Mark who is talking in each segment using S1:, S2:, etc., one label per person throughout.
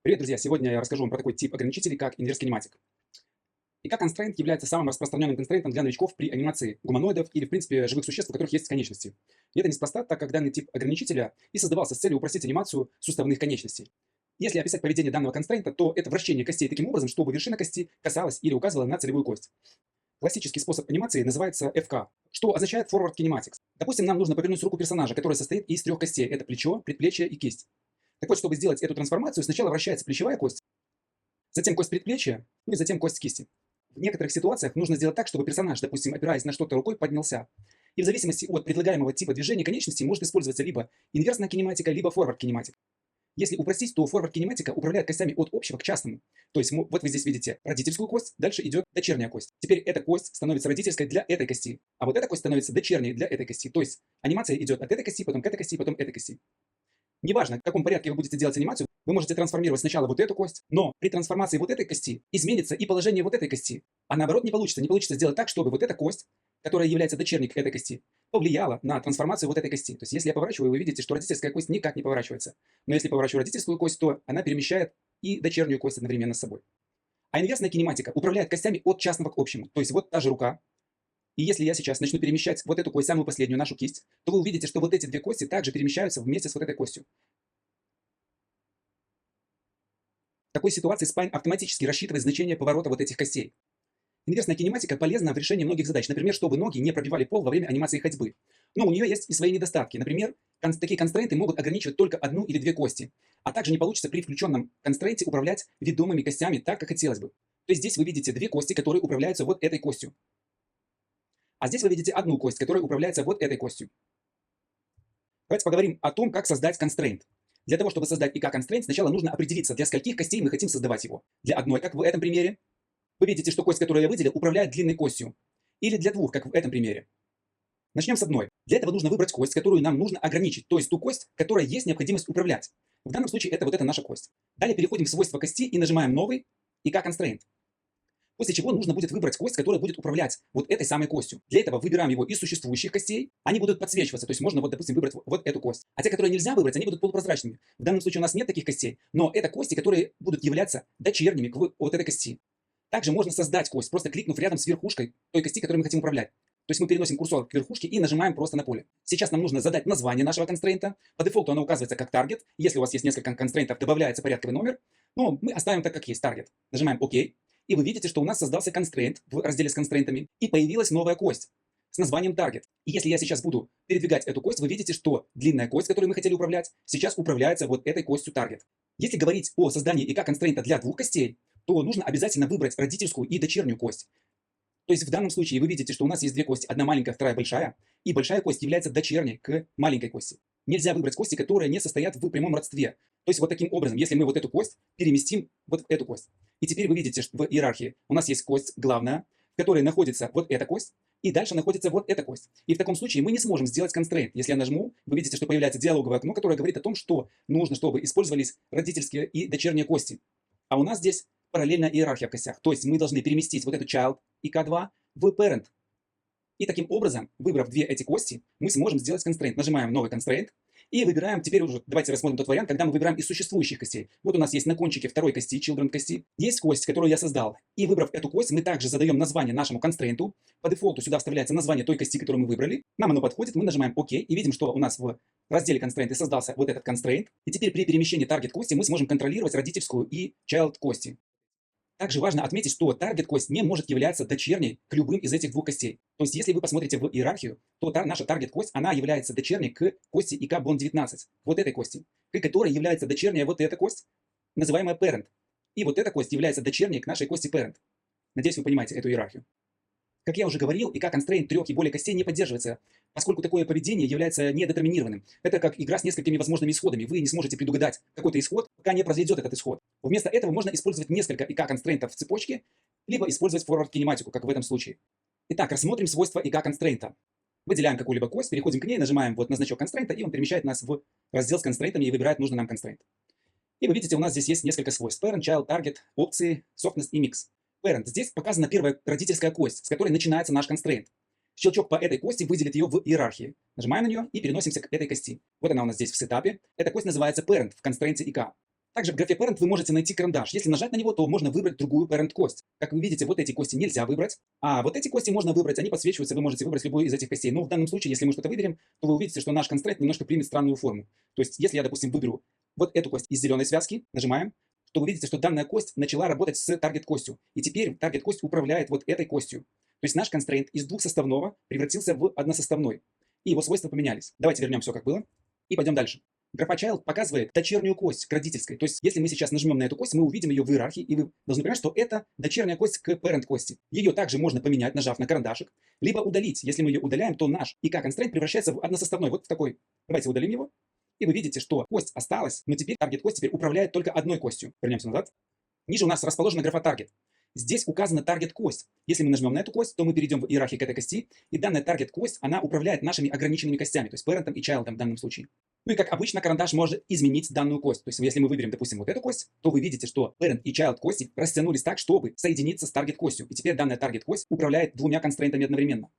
S1: Привет, друзья! Сегодня я расскажу вам про такой тип ограничителей, как инверс кинематик. И как constraint является самым распространенным констрейнтом для новичков при анимации гуманоидов или, в принципе, живых существ, у которых есть конечности. И это неспроста, так как данный тип ограничителя и создавался с целью упростить анимацию суставных конечностей. Если описать поведение данного констрейнта, то это вращение костей таким образом, чтобы вершина кости касалась или указывала на целевую кость. Классический способ анимации называется FK, что означает Forward Kinematics. Допустим, нам нужно повернуть руку персонажа, которая состоит из трех костей. Это плечо, предплечье и кисть. Так вот, чтобы сделать эту трансформацию, сначала вращается плечевая кость, затем кость предплечья, ну и затем кость кисти. В некоторых ситуациях нужно сделать так, чтобы персонаж, допустим, опираясь на что-то рукой, поднялся. И в зависимости от предлагаемого типа движения конечностей может использоваться либо инверсная кинематика, либо forward кинематика. Если упростить, то forward кинематика управляет костями от общего к частному. То есть вот вы здесь видите родительскую кость, дальше идет дочерняя кость. Теперь эта кость становится родительской для этой кости, а вот эта кость становится дочерней для этой кости. То есть анимация идет от этой кости, потом к этой кости, потом к этой кости. Неважно, в каком порядке вы будете делать анимацию, вы можете трансформировать сначала вот эту кость, но при трансформации вот этой кости изменится и положение вот этой кости. А наоборот не получится. Не получится сделать так, чтобы вот эта кость, которая является дочерней к этой кости, повлияла на трансформацию вот этой кости. То есть если я поворачиваю, вы видите, что родительская кость никак не поворачивается. Но если поворачиваю родительскую кость, то она перемещает и дочернюю кость одновременно с собой. А инверсная кинематика управляет костями от частного к общему. То есть вот та же рука. И если я сейчас начну перемещать вот эту кость, самую последнюю, нашу кисть, то вы увидите, что вот эти две кости также перемещаются вместе с вот этой костью. В такой ситуации спайн автоматически рассчитывает значение поворота вот этих костей. Инверсная кинематика полезна в решении многих задач. Например, чтобы ноги не пробивали пол во время анимации ходьбы. Но у нее есть и свои недостатки. Например, такие констрейнты могут ограничивать только одну или две кости. А также не получится при включенном констрейнте управлять ведомыми костями так, как хотелось бы. То есть здесь вы видите две кости, которые управляются вот этой костью. А здесь вы видите одну кость, которая управляется вот этой костью. Давайте поговорим о том, как создать констрейнт. Для того, чтобы создать IK-констрейнт, сначала нужно определиться, для скольких костей мы хотим создавать его. Для одной, как в этом примере. Вы видите, что кость, которую я выделил, управляет длинной костью. Или для двух, как в этом примере. Начнем с одной. Для этого нужно выбрать кость, которую нам нужно ограничить. То есть ту кость, которая есть необходимость управлять. В данном случае это вот эта наша кость. Далее переходим в свойства кости и нажимаем новый IK-констрейнт. После чего нужно будет выбрать кость, которая будет управлять вот этой самой костью. Для этого выбираем его из существующих костей. Они будут подсвечиваться, то есть можно, вот, допустим, выбрать вот эту кость. А те, которые нельзя выбрать, они будут полупрозрачными. В данном случае у нас нет таких костей, но это кости, которые будут являться дочерними к вот этой кости. Также можно создать кость, просто кликнув рядом с верхушкой той кости, которой мы хотим управлять. То есть мы переносим курсор к верхушке и нажимаем просто на поле. Сейчас нам нужно задать название нашего констрейнта. По дефолту оно указывается как target. Если у вас есть несколько констрейнтов, добавляется порядковый номер. Но мы оставим так, как есть, target. Нажимаем ОК. И вы видите, что у нас создался констрейнт в разделе с констрейнтами. И появилась новая кость с названием target. И если я сейчас буду передвигать эту кость, вы видите, что длинная кость, которой мы хотели управлять, сейчас управляется вот этой костью target. Если говорить о создании IK-констрейнта для двух костей, то нужно обязательно выбрать родительскую и дочернюю кость. То есть в данном случае вы видите, что у нас есть две кости, одна маленькая, вторая большая, и большая кость является дочерней к маленькой кости. Нельзя выбрать кости, которые не состоят в прямом родстве. То есть вот таким образом, если мы вот эту кость переместим вот в эту кость. И теперь вы видите, что в иерархии у нас есть кость главная, в которой находится вот эта кость, и дальше находится вот эта кость. И в таком случае мы не сможем сделать констрейнт. Если я нажму, вы видите, что появляется диалоговое окно, которое говорит о том, что нужно, чтобы использовались родительские и дочерние кости. А у нас здесь параллельная иерархия в костях. То есть мы должны переместить вот эту child IK2 в parent. И таким образом, выбрав две эти кости, мы сможем сделать констрейнт. Нажимаем новый констрейнт и выбираем, теперь уже давайте рассмотрим тот вариант, когда мы выбираем из существующих костей. Вот у нас есть на кончике второй кости, children кости, есть кость, которую я создал. И выбрав эту кость, мы также задаем название нашему констрейнту. По дефолту сюда вставляется название той кости, которую мы выбрали. Нам оно подходит, мы нажимаем ОК и видим, что у нас в разделе констрейнты создался вот этот констрейнт. И теперь при перемещении target кости мы сможем контролировать родительскую и child кости. Также важно отметить, что target кость не может являться дочерней к любым из этих двух костей. То есть, если вы посмотрите в иерархию, то наша target кость, она является дочерней к кости IK Bond 19, вот этой кости, к которой является дочерняя вот эта кость, называемая parent. И вот эта кость является дочерней к нашей кости parent. Надеюсь, вы понимаете эту иерархию. Как я уже говорил, IK-констрейнт трех и более костей не поддерживается, поскольку такое поведение является недетерминированным. Это как игра с несколькими возможными исходами. Вы не сможете предугадать какой-то исход, пока не произойдет этот исход. Вместо этого можно использовать несколько IK-констрейнтов в цепочке, либо использовать forward-кинематику, как в этом случае. Итак, рассмотрим свойства IK-констрейнта. Выделяем какую-либо кость, переходим к ней, нажимаем вот на значок констрейнта, и он перемещает нас в раздел с констрейнтами и выбирает нужный нам констрейнт. И вы видите, у нас здесь есть несколько свойств. Parent, Child, Target, опции, Softness и Mix. Parent. Здесь показана первая родительская кость, с которой начинается наш констрейнт. Щелчок по этой кости выделит ее в иерархии. Нажимаем на нее и переносимся к этой кости. Вот она у нас здесь в сетапе. Эта кость называется Parent в констрейнте IK. Также в графе Parent вы можете найти карандаш. Если нажать на него, то можно выбрать другую Parent кость. Как вы видите, вот эти кости нельзя выбрать, а вот эти кости можно выбрать, они подсвечиваются, вы можете выбрать любую из этих костей. Но в данном случае, если мы что-то выберем, то вы увидите, что наш констрейнт немножко примет странную форму. То есть, если я, допустим, выберу вот эту кость из зеленой связки, нажимаем, то вы видите, что данная кость начала работать с таргет-костью. И теперь таргет-кость управляет вот этой костью. То есть наш констрейнт из двухсоставного превратился в односоставной. И его свойства поменялись. Давайте вернем все как было и пойдем дальше. Графа Child показывает дочернюю кость к родительской. То есть, если мы сейчас нажмем на эту кость, мы увидим ее в иерархии, и вы должны понимать, что это дочерняя кость к parent кости. Ее также можно поменять, нажав на карандашик, либо удалить. Если мы ее удаляем, то наш ИК-констрейнт превращается в односоставной. Вот в такой. Давайте удалим его. И вы видите, что кость осталась, но теперь таргет-кость теперь управляет только одной костью. Вернемся назад. Ниже у нас расположена графа Target. Здесь указана таргет-кость. Если мы нажмем на эту кость, то мы перейдем в иерархию к этой кости, и данная таргет-кость, она управляет нашими ограниченными костями, то есть parent и child в данном случае. Ну и как обычно, карандаш может изменить данную кость. То есть если мы выберем, допустим, вот эту кость, то вы видите, что parent и child кости растянулись так, чтобы соединиться с таргет-костью. И теперь данная таргет-кость управляет двумя констрейнтами одновременно.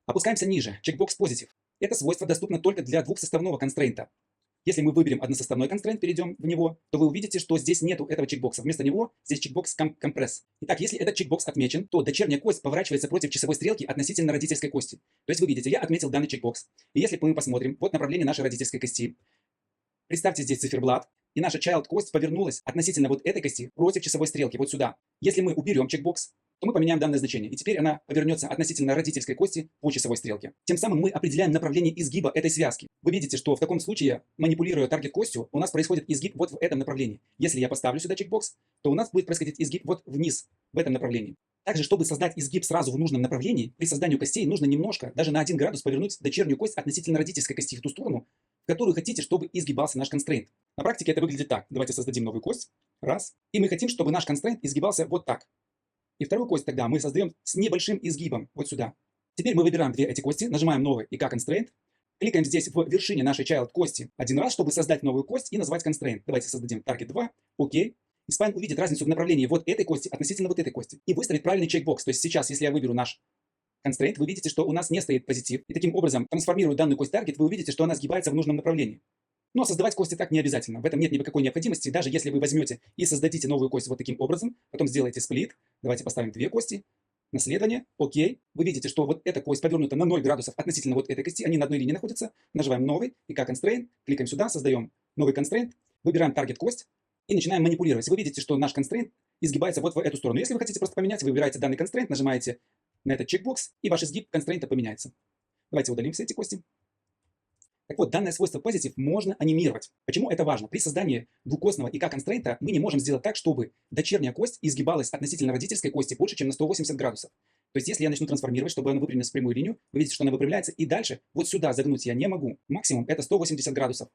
S1: Опускаемся ниже. Checkbox Positive. Это свойство доступно только для двухсоставного констрейнта. Если мы выберем односоставной констрейнт, перейдем в него, то вы увидите, что здесь нету этого чекбокса. Вместо него здесь чекбокс Compress. Итак, если этот чекбокс отмечен, то дочерняя кость поворачивается против часовой стрелки относительно родительской кости. То есть вы видите, я отметил данный чекбокс. И если мы посмотрим, вот направление нашей родительской кости. Представьте здесь циферблат, и наша child кость повернулась относительно вот этой кости против часовой стрелки, вот сюда. Если мы уберем чекбокс, то мы поменяем данное значение, и теперь она повернется относительно родительской кости по часовой стрелке. Тем самым мы определяем направление изгиба этой связки. Вы видите, что в таком случае, манипулируя таргет-костью, у нас происходит изгиб вот в этом направлении. Если я поставлю сюда чекбокс, то у нас будет происходить изгиб вот вниз, в этом направлении. Также, чтобы создать изгиб сразу в нужном направлении, при создании костей нужно немножко, даже на 1 градус повернуть дочернюю кость относительно родительской кости в ту сторону, в которую хотите, чтобы изгибался наш констрейнт. На практике это выглядит так. Давайте создадим новую кость. Раз. И мы хотим, чтобы наш констрейнт изгибался вот так. И вторую кость тогда мы создаем с небольшим изгибом, вот сюда. Теперь мы выбираем две эти кости, нажимаем новый IK-constraint, кликаем здесь в вершине нашей child кости один раз, чтобы создать новую кость и назвать constraint. Давайте создадим target 2, окей. И Spine увидит разницу в направлении вот этой кости относительно вот этой кости и выставит правильный чекбокс. То есть сейчас, если я выберу наш constraint, вы видите, что у нас не стоит позитив. И таким образом, трансформируя данную кость target, вы увидите, что она сгибается в нужном направлении. Но создавать кости так не обязательно. В этом нет никакой необходимости. Даже если вы возьмете и создадите новую кость вот таким образом, потом сделаете сплит. Давайте поставим две кости. Наследование. Окей. Вы видите, что вот эта кость повернута на 0 градусов относительно вот этой кости. Они на одной линии находятся. Нажимаем новый. И как constraint. Кликаем сюда. Создаем новый constraint. Выбираем target кость. И начинаем манипулировать. Вы видите, что наш constraint изгибается вот в эту сторону. Если вы хотите просто поменять, вы выбираете данный constraint, нажимаете на этот чекбокс, и ваш изгиб констрейнта поменяется. Давайте удалим все эти кости. Так вот, данное свойство Positive можно анимировать. Почему это важно? При создании двукостного ИК-констрейнта мы не можем сделать так, чтобы дочерняя кость изгибалась относительно родительской кости больше, чем на 180 градусов. То есть, если я начну трансформировать, чтобы она выпрямилась в прямую линию, вы видите, что она выпрямляется, и дальше вот сюда загнуть я не могу. Максимум это 180 градусов.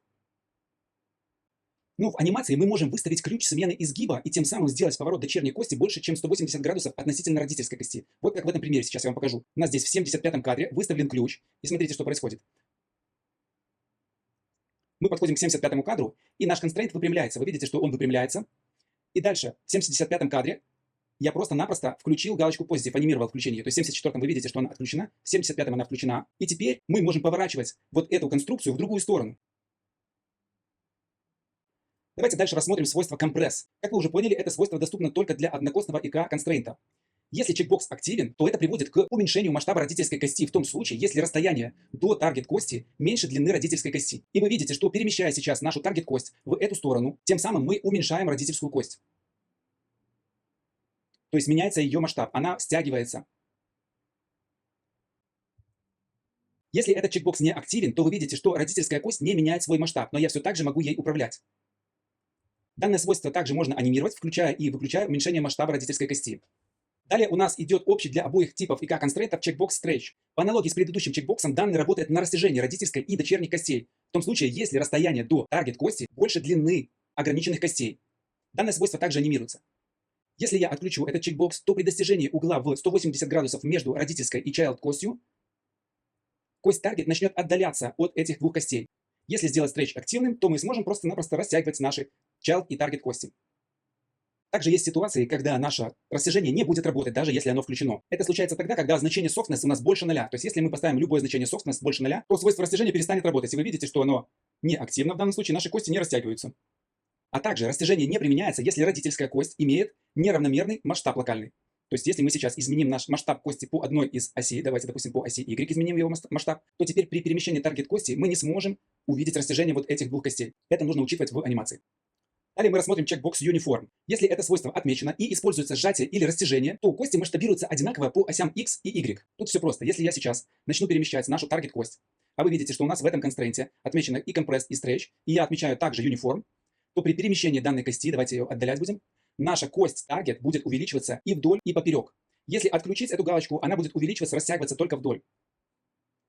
S1: Ну, в анимации мы можем выставить ключ смены изгиба и тем самым сделать поворот дочерней кости больше, чем 180 градусов относительно родительской кости. Вот как в этом примере сейчас я вам покажу. У нас здесь в 75-м кадре выставлен ключ, и смотрите, что происходит. Мы подходим к 75-му кадру, и наш констрейнт выпрямляется. Вы видите, что он выпрямляется. И дальше, в 75-м кадре, я просто-напросто включил галочку Positive, анимировал включение. То есть в 74-м вы видите, что она отключена, в 75-м она включена. И теперь мы можем поворачивать вот эту конструкцию в другую сторону. Давайте дальше рассмотрим свойство Compress. Как вы уже поняли, это свойство доступно только для однокостного ИК-констрейнта. Если чекбокс активен, то это приводит к уменьшению масштаба родительской кости в том случае, если расстояние до таргет-кости меньше длины родительской кости. И вы видите, что перемещая сейчас нашу таргет-кость в эту сторону, тем самым мы уменьшаем родительскую кость. То есть меняется ее масштаб, она стягивается. Если этот чекбокс не активен, то вы видите, что родительская кость не меняет свой масштаб, но я все так же могу ей управлять. Данное свойство также можно анимировать, включая и выключая уменьшение масштаба родительской кости. Далее у нас идет общий для обоих типов ИК-констрейнтов чекбокс Stretch. По аналогии с предыдущим чекбоксом, данный работает на растяжение родительской и дочерних костей. В том случае, если расстояние до таргет-кости больше длины ограниченных костей. Данное свойство также анимируется. Если я отключу этот чекбокс, то при достижении угла в 180 градусов между родительской и child костью, кость таргет начнет отдаляться от этих двух костей. Если сделать Stretch активным, то мы сможем просто-напросто растягивать наши child и target кости. Также есть ситуации, когда наше растяжение не будет работать, даже если оно включено. Это случается тогда, когда значение softness у нас больше 0. То есть если мы поставим любое значение softness больше 0, то свойство растяжения перестанет работать. И вы видите, что оно не активно в данном случае, наши кости не растягиваются. А также растяжение не применяется, если родительская кость имеет неравномерный масштаб локальный. То есть если мы сейчас изменим наш масштаб кости по одной из осей, давайте, допустим, по оси Y изменим его масштаб, то теперь при перемещении таргет кости мы не сможем увидеть растяжение вот этих двух костей. Это нужно учитывать в анимации. Далее мы рассмотрим чекбокс Uniform. Если это свойство отмечено и используется сжатие или растяжение, то кости масштабируются одинаково по осям X и Y. Тут все просто. Если я сейчас начну перемещать нашу таргет кость, а вы видите, что у нас в этом констрейнте отмечено и compressed, и stretch, и я отмечаю также Uniform, то при перемещении данной кости, давайте ее отдалять будем, наша кость таргет будет увеличиваться и вдоль, и поперек. Если отключить эту галочку, она будет увеличиваться, растягиваться только вдоль.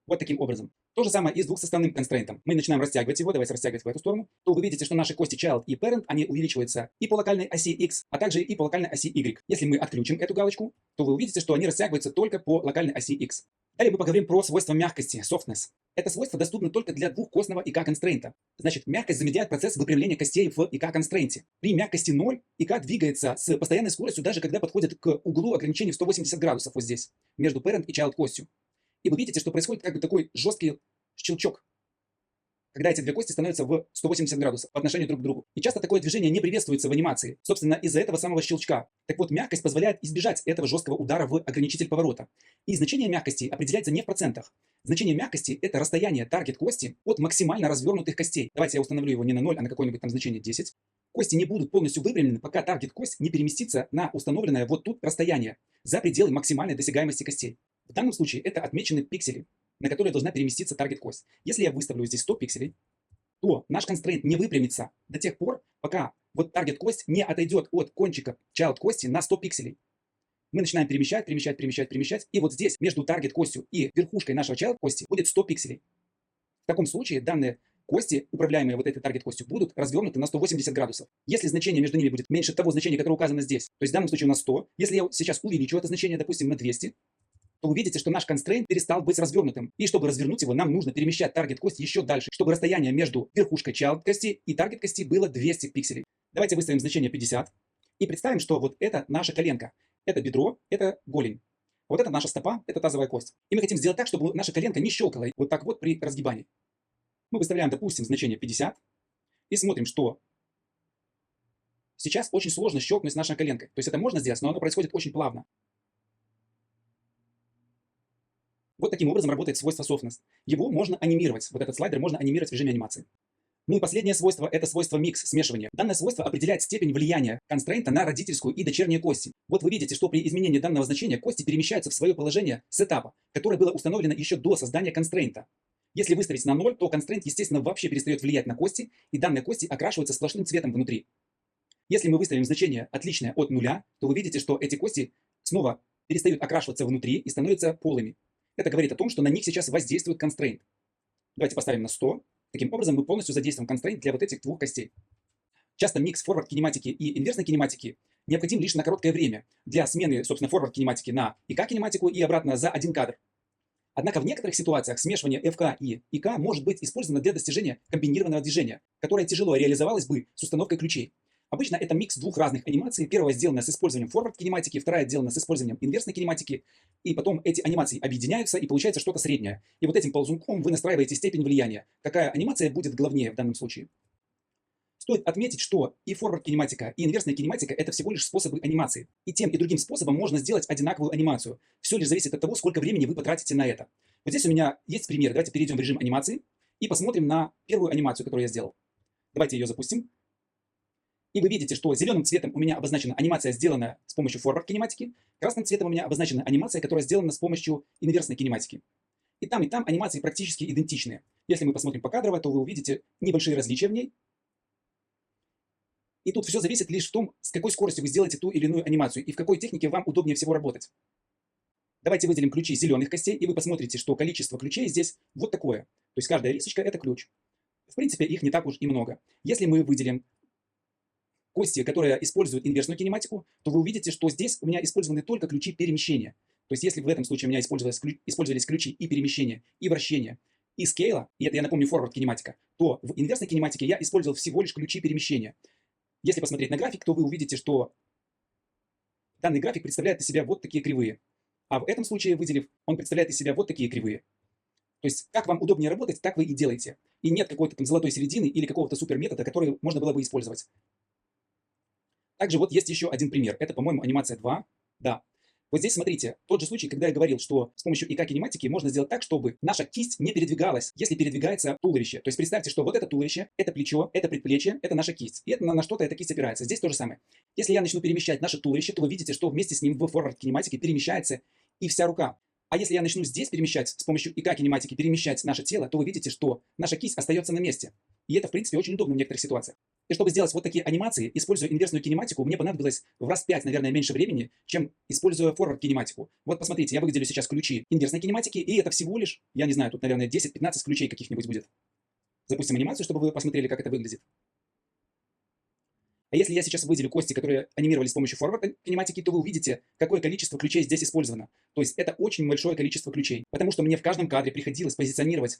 S1: Вот таким образом. То же самое и с двухсоставным констрейнтом. Мы начинаем растягивать его, давайте растягивать в эту сторону, то вы видите, что наши кости child и parent, они увеличиваются и по локальной оси X, а также и по локальной оси Y. Если мы отключим эту галочку, то вы увидите, что они растягиваются только по локальной оси X. Далее мы поговорим про свойства мягкости, softness. Это свойство доступно только для двухкостного ИК-констрейнта. Значит, мягкость замедляет процесс выпрямления костей в ИК-констрейнте. При мягкости 0 ИК двигается с постоянной скоростью, даже когда подходит к углу ограничения в 180 градусов вот здесь, между parent и child костью. И вы видите, что происходит как бы такой жесткий щелчок, когда эти две кости становятся в 180 градусов по отношению друг к другу. И часто такое движение не приветствуется в анимации, собственно, из-за этого самого щелчка. Так вот, мягкость позволяет избежать этого жесткого удара в ограничитель поворота. И значение мягкости определяется не в процентах. Значение мягкости – это расстояние таргет кости от максимально развернутых костей. Давайте я установлю его не на 0, а на какое-нибудь там значение 10. Кости не будут полностью выпрямлены, пока таргет кость не переместится на установленное вот тут расстояние, за пределы максимальной досягаемости костей. В данном случае это отмечены пиксели, на которые должна переместиться таргет кость. Если я выставлю здесь 100 пикселей, то наш констрейнт не выпрямится до тех пор, пока вот таргет кость не отойдет от кончика child кости на 100 пикселей. Мы начинаем перемещать, и вот здесь между таргет костью и верхушкой нашего child кости будет 100 пикселей. В таком случае данные кости, управляемые вот этой таргет костью, будут развернуты на 180 градусов. Если значение между ними будет меньше того значения, которое указано здесь, то есть в данном случае у нас 100, если я сейчас увеличу это значение, допустим, на 200, то вы видите, что наш констрейнт перестал быть развернутым. И чтобы развернуть его, нам нужно перемещать таргет кость еще дальше, чтобы расстояние между верхушкой child кости и таргет кости было 200 пикселей. Давайте выставим значение 50 и представим, что вот это наша коленка, это бедро, это голень. Вот это наша стопа, это тазовая кость. И мы хотим сделать так, чтобы наша коленка не щелкала вот так вот при разгибании. Мы выставляем, допустим, значение 50 и смотрим, что сейчас очень сложно щелкнуть с нашей коленкой. То есть это можно сделать, но оно происходит очень плавно. Вот таким образом работает свойство softness. Его можно анимировать, вот этот слайдер можно анимировать в режиме анимации. Ну и последнее свойство – это свойство mix, смешивания. Данное свойство определяет степень влияния констрейнта на родительскую и дочерние кости. Вот вы видите, что при изменении данного значения кости перемещаются в свое положение сетапа, которое было установлено еще до создания констрейнта. Если выставить на 0, то констрейнт, естественно, вообще перестает влиять на кости, и данные кости окрашиваются сплошным цветом внутри. Если мы выставим значение отличное от 0, то вы видите, что эти кости снова перестают окрашиваться внутри и становятся полыми. Это говорит о том, что на них сейчас воздействует констрейнт. Давайте поставим на 100. Таким образом, мы полностью задействуем констрейнт для вот этих двух костей. Часто микс форвард кинематики и инверсной кинематики необходим лишь на короткое время для смены, собственно, форвард кинематики на ИК кинематику и обратно за один кадр. Однако в некоторых ситуациях смешивание ФК и ИК может быть использовано для достижения комбинированного движения, которое тяжело реализовалось бы с установкой ключей. Обычно это микс двух разных анимаций. Первая сделана с использованием форвард кинематики, вторая сделана с использованием инверсной кинематики. И потом эти анимации объединяются, и получается что-то среднее. И вот этим ползунком вы настраиваете степень влияния. Какая анимация будет главнее в данном случае? Стоит отметить, что и форвард кинематика, и инверсная кинематика – это всего лишь способы анимации. И тем, и другим способом можно сделать одинаковую анимацию. Все лишь зависит от того, сколько времени вы потратите на это. Вот здесь у меня есть пример. Давайте перейдем в режим анимации и посмотрим на первую анимацию, которую я сделал. Давайте ее запустим. И вы видите, что зеленым цветом у меня обозначена анимация, сделанная с помощью форвард кинематики, красным цветом у меня обозначена анимация, которая сделана с помощью инверсной кинематики. И там анимации практически идентичные. Если мы посмотрим покадрово, то вы увидите небольшие различия в ней. И тут все зависит лишь в том, с какой скоростью вы сделаете ту или иную анимацию и в какой технике вам удобнее всего работать. Давайте выделим ключи зеленых костей, и вы посмотрите, что количество ключей здесь вот такое. То есть каждая рисочка – это ключ. В принципе, их не так уж и много. Если мы выделим кости, которые используют инверсную кинематику, то вы увидите, что здесь у меня использованы только ключи перемещения. То есть если в этом случае у меня использовались ключи и перемещения, и вращения, и скейла, и это я напомню форвард кинематика, то в инверсной кинематике я использовал всего лишь ключи перемещения. Если посмотреть на график, то вы увидите, что данный график представляет из себя вот такие кривые. А в этом случае, выделив, он представляет из себя вот такие кривые. То есть, как вам удобнее работать, так вы и делаете. И нет какой-то там золотой середины или какого-то супер метода, который можно было бы использовать. Также вот есть еще один пример. Это, по-моему, анимация 2. Да. Вот здесь смотрите, тот же случай, когда я говорил, что с помощью ИК-кинематики можно сделать так, чтобы наша кисть не передвигалась, если передвигается туловище. То есть представьте, что вот это туловище, это плечо, это предплечье, это наша кисть. И это на что-то эта кисть опирается. Здесь то же самое. Если я начну перемещать наше туловище, то вы видите, что вместе с ним в форвард-кинематике перемещается и вся рука. А если я начну здесь перемещать, с помощью ИК-кинематики перемещать наше тело, то вы видите, что наша кисть остается на месте. И это, в принципе, очень удобно в некоторых ситуациях. И чтобы сделать вот такие анимации, используя инверсную кинематику, мне понадобилось в раз 5, наверное, меньше времени, чем используя форвард кинематику. Вот посмотрите, я выделю сейчас ключи инверсной кинематики, и это всего лишь, я не знаю, тут, наверное, 10-15 ключей каких-нибудь будет. Запустим анимацию, чтобы вы посмотрели, как это выглядит. А если я сейчас выделю кости, которые анимировались с помощью форвард кинематики, то вы увидите, какое количество ключей здесь использовано. То есть это очень большое количество ключей, потому что мне в каждом кадре приходилось позиционировать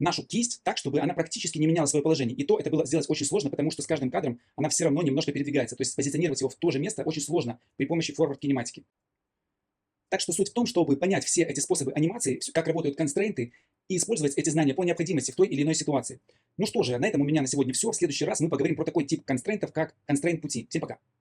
S1: нашу кисть так, чтобы она практически не меняла свое положение. И то это было сделать очень сложно, потому что с каждым кадром она все равно немножко передвигается. То есть позиционировать его в то же место очень сложно при помощи форвард кинематики. Так что суть в том, чтобы понять все эти способы анимации, как работают констрейнты, и использовать эти знания по необходимости в той или иной ситуации. Ну что же, на этом у меня на сегодня все. В следующий раз мы поговорим про такой тип констрейнтов, как констрейнт пути. Всем пока.